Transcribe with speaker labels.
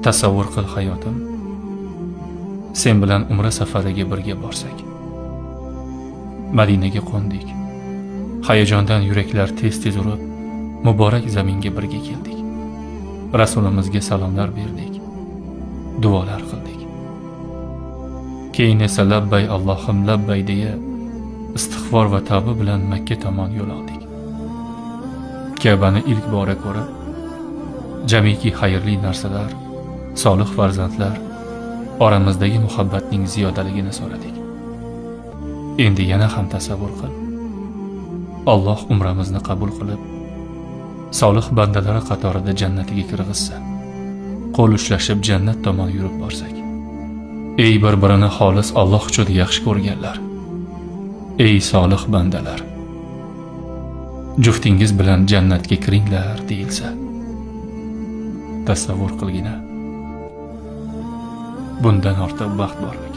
Speaker 1: Tasavvur qil hayotim, sen bilan umra safariga birga borsak. Madinaga qo'ndik. Hayajondan yuraklar tez-tez urib, muborak zaminga birga keldik. Rasulimizga salomlar berdik, duolar qildik. Keyin esa labbay Allohim labbay deya istig'for va tavba bilan Makka tomon yo'l oldik. Ka'bani ilk bora ko'rib, jamiki xayrli narsalar, solih farzandlar, oramizdagi muhabbatning ziyodaligini so'radik. Endi yana ham tasavvur qil. Alloh umramizni qabul qilib, solih bandalari qatorida jannatiga kirgizsa, qo'l ushlashib jannat tomon yurib borsak. Ey bir-birini xolis Alloh uchun yaxshi ko'rganlar, ey solih bandalar, juftingiz bilan jannatga kiringlar deyilsa, tasavvur qilgina. Bundan ortiq baxt bormi?